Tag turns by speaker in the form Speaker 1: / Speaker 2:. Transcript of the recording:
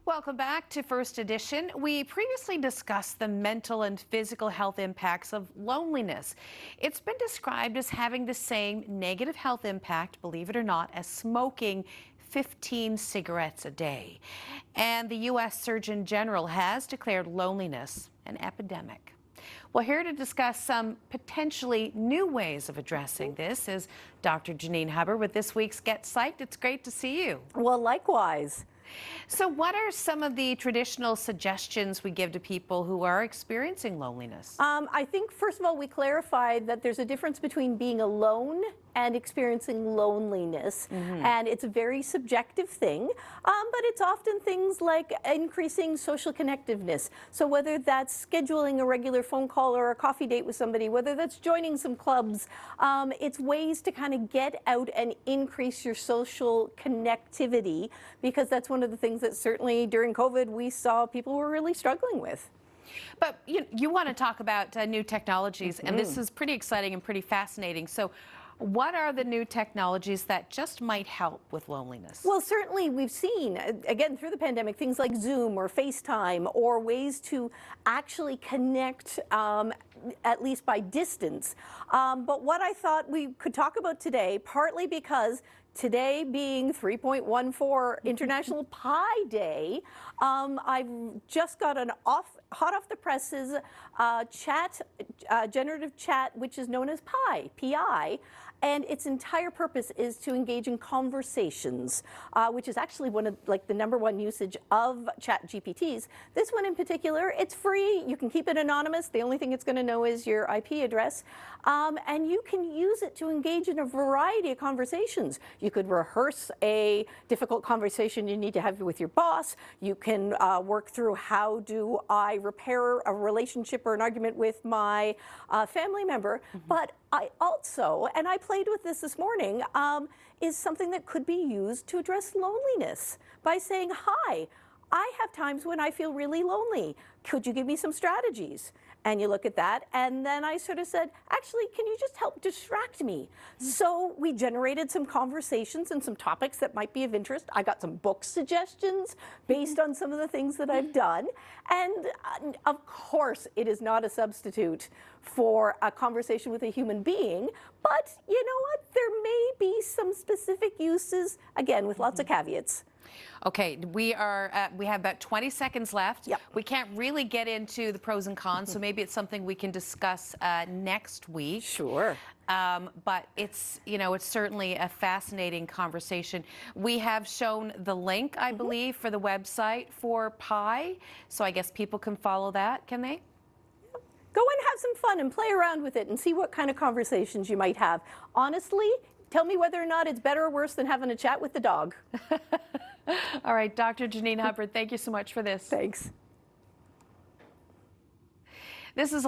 Speaker 1: Welcome back to First Edition. We previously discussed the mental and physical health impacts of loneliness. It's been described as having the same negative health impact, believe it or not, as smoking 15 cigarettes a day. And the U.S. Surgeon General has declared loneliness an epidemic. Well, here to discuss some potentially new ways of addressing this is Dr. Janine Hubbard with this week's Get Psyched. It's great to see you.
Speaker 2: Well, likewise.
Speaker 1: So what are some of the traditional suggestions we give to people who are experiencing loneliness?
Speaker 2: I think, first of all, we clarified that there's a difference between being alone and experiencing loneliness. And it's a very subjective thing, but it's often things like increasing social connectiveness. So whether that's scheduling a regular phone call or a coffee date with somebody, whether that's joining some clubs, it's ways to kind of get out and increase your social connectivity, because that's one of the things that certainly during COVID we saw people were really struggling with.
Speaker 1: But you want to talk about new technologies, and this is pretty exciting and pretty fascinating. So what are the new technologies that just might help with loneliness?
Speaker 2: Well, certainly we've seen, again, through the pandemic, things like Zoom or FaceTime, or ways to actually connect at least by distance. But what I thought we could talk about today, partly because today being 3.14 International Pi Day, I've just got an hot off the presses generative chat, which is known as Pi, P-I. And its entire purpose is to engage in conversations, which is actually one of the #1 usage of chat GPTs. This one in particular, it's free. You can keep it anonymous. The only thing it's going to know is your IP address. And you can use it to engage in a variety of conversations. You could rehearse a difficult conversation you need to have with your boss. You can work through, how do I repair a relationship or an argument with my family member. But I also, and I played with this morning, is something that could be used to address loneliness by saying, hi, I have times when I feel really lonely. Could you give me some strategies? And you look at that, and then I sort of said, actually, can you just help distract me? So we generated some conversations and some topics that might be of interest. I got some book suggestions based on some of the things that I've done. And of course, it is not a substitute for a conversation with a human being, but you know what? There may be some specific uses, again, with lots of caveats.
Speaker 1: Okay, we have about 20 seconds left.
Speaker 2: Yep.
Speaker 1: We can't really get into the pros and cons, so maybe it's something we can discuss next week.
Speaker 2: Sure.
Speaker 1: But it's certainly a fascinating conversation. We have shown the link, I believe, for the website for Pi, so I guess people can follow that, can they?
Speaker 2: Go and have some fun and play around with it and see what kind of conversations you might have. Honestly, tell me whether or not it's better or worse than having a chat with the dog.
Speaker 1: All right, Dr. Janine Hubbard, thank you so much for this.
Speaker 2: Thanks.
Speaker 1: This is